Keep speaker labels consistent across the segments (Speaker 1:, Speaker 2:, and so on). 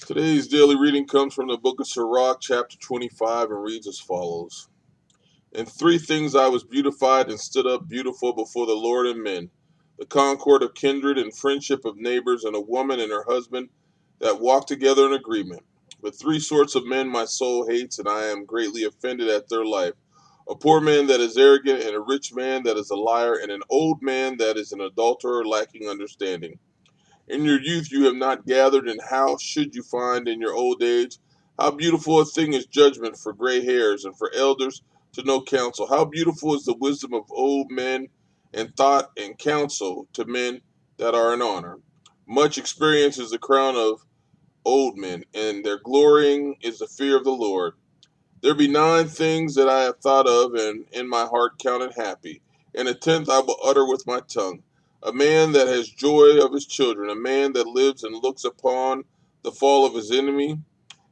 Speaker 1: Today's daily reading comes from the book of Sirach, chapter 25, and reads as follows. In three things I was beautified and stood up beautiful before the Lord and men: the concord of kindred and friendship of neighbors, and a woman and her husband that walk together in agreement. But three sorts of men my soul hates, and I am greatly offended at their life: a poor man that is arrogant, and a rich man that is a liar, and an old man that is an adulterer lacking understanding. In your youth you have not gathered, and how should you find in your old age? How beautiful a thing is judgment for gray hairs, and for elders to know counsel. How beautiful is the wisdom of old men, and thought and counsel to men that are in honor. Much experience is the crown of old men, and their glorying is the fear of the Lord. There be nine things that I have thought of, and in my heart counted happy, and a tenth I will utter with my tongue: a man that has joy of his children, a man that lives and looks upon the fall of his enemy.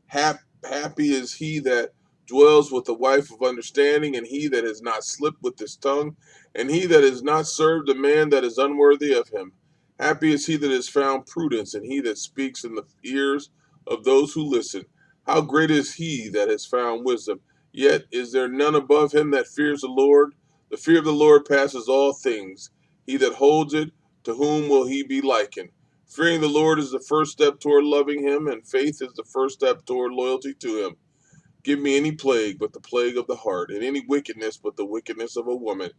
Speaker 1: Happy is he that dwells with a wife of understanding, and he that has not slipped with his tongue, and he that has not served a man that is unworthy of him. Happy is he that has found prudence, and he that speaks in the ears of those who listen. How great is he that has found wisdom! Yet is there none above him that fears the Lord. The fear of the Lord passes all things. He that holds it, to whom will he be likened? Fearing the Lord is the first step toward loving him, and faith is the first step toward loyalty to him. Give me any plague but the plague of the heart, and any wickedness but the wickedness of a woman,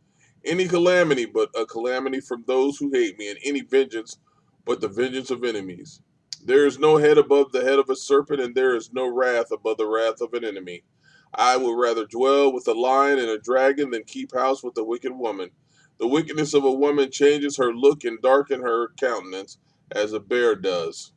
Speaker 1: any calamity but a calamity from those who hate me, and any vengeance but the vengeance of enemies. There is no head above the head of a serpent, and there is no wrath above the wrath of an enemy. I would rather dwell with a lion and a dragon than keep house with a wicked woman. The wickedness of a woman changes her look and darken her countenance as a bear does.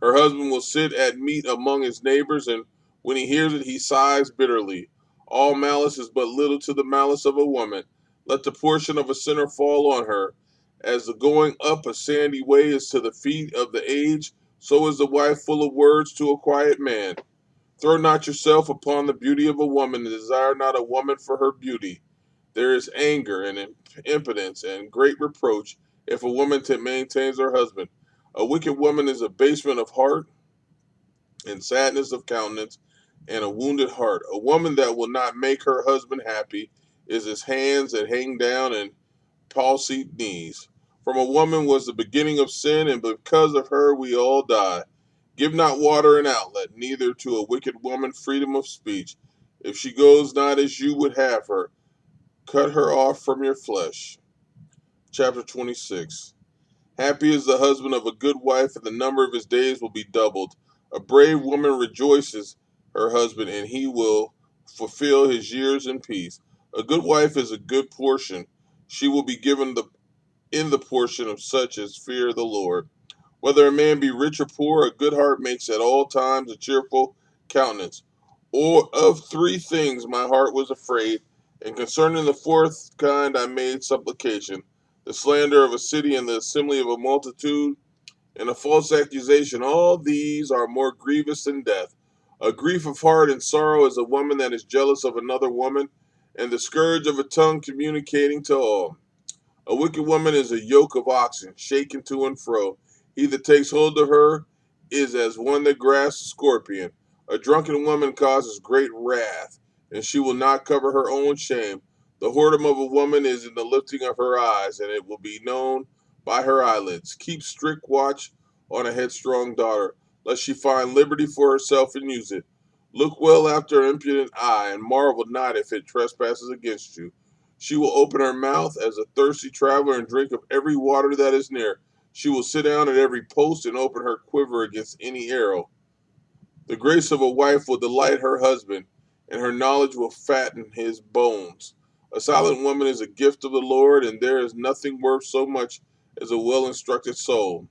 Speaker 1: Her husband will sit at meat among his neighbors, and when he hears it, he sighs bitterly. All malice is but little to the malice of a woman. Let the portion of a sinner fall on her. As the going up a sandy way is to the feet of the aged, so is the wife full of words to a quiet man. Throw not yourself upon the beauty of a woman, and desire not a woman for her beauty. There is anger and impotence and great reproach if a woman maintains her husband. A wicked woman is abasement of heart and sadness of countenance and a wounded heart. A woman that will not make her husband happy is as hands that hang down and palsied knees. From a woman was the beginning of sin, and because of her we all die. Give not water an outlet, neither to a wicked woman freedom of speech. If she goes not as you would have her, cut her off from your flesh. Chapter 26. Happy is the husband of a good wife, and the number of his days will be doubled. A brave woman rejoices her husband, and he will fulfill his years in peace. A good wife is a good portion. She will be given in the portion of such as fear the Lord. Whether a man be rich or poor, a good heart makes at all times a cheerful countenance. Or of three things my heart was afraid, and concerning the fourth kind I made supplication: the slander of a city, and the assembly of a multitude, and a false accusation. All these are more grievous than death. A grief of heart and sorrow is a woman that is jealous of another woman, and the scourge of a tongue communicating to all. A wicked woman is a yoke of oxen, shaken to and fro. He that takes hold of her is as one that grasps a scorpion. A drunken woman causes great wrath, and she will not cover her own shame. The whoredom of a woman is in the lifting of her eyes, and it will be known by her eyelids. Keep strict watch on a headstrong daughter, lest she find liberty for herself and use it. Look well after an impudent eye, and marvel not if it trespasses against you. She will open her mouth as a thirsty traveler and drink of every water that is near. She will sit down at every post and open her quiver against any arrow. The grace of a wife will delight her husband, and her knowledge will fatten his bones. A silent woman is a gift of the Lord, and there is nothing worth so much as a well instructed soul.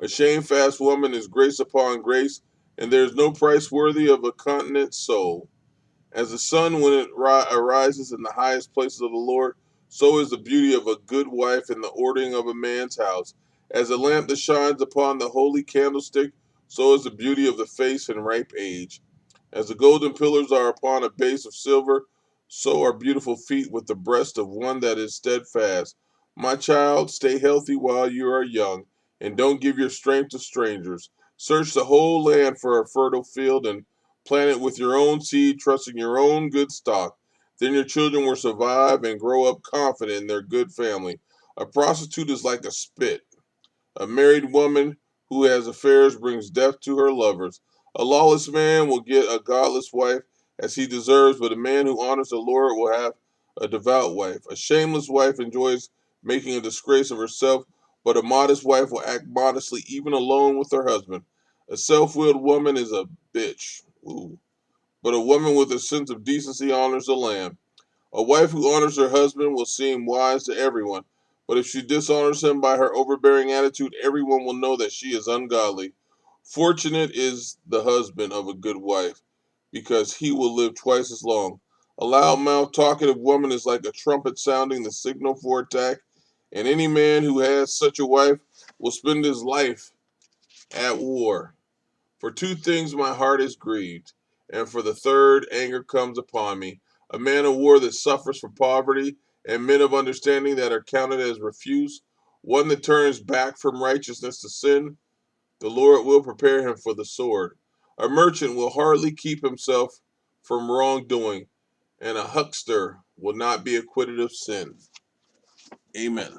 Speaker 1: A shamefast woman is grace upon grace, and there is no price worthy of a continent soul. As the sun when it arises in the highest places of the Lord, so is the beauty of a good wife in the ordering of a man's house. As a lamp that shines upon the holy candlestick, so is the beauty of the face in ripe age. As the golden pillars are upon a base of silver, so are beautiful feet with the breast of one that is steadfast. My child, stay healthy while you are young, and don't give your strength to strangers. Search the whole land for a fertile field and plant it with your own seed, trusting your own good stock. Then your children will survive and grow up confident in their good family. A prostitute is like a spit. A married woman who has affairs brings death to her lovers. A lawless man will get a godless wife as he deserves, but a man who honors the Lord will have a devout wife. A shameless wife enjoys making a disgrace of herself, but a modest wife will act modestly even alone with her husband. A self-willed woman is a bitch. Ooh. But a woman with a sense of decency honors the lamb. A wife who honors her husband will seem wise to everyone, but if she dishonors him by her overbearing attitude, everyone will know that she is ungodly. Fortunate is the husband of a good wife, because he will live twice as long. A loud-mouthed, talkative woman is like a trumpet sounding the signal for attack, and any man who has such a wife will spend his life at war. For two things my heart is grieved, and for the third anger comes upon me: a man of war that suffers for poverty, and men of understanding that are counted as refuse, one that turns back from righteousness to sin. The Lord will prepare him for the sword. A merchant will hardly keep himself from wrongdoing, and a huckster will not be acquitted of sin. Amen.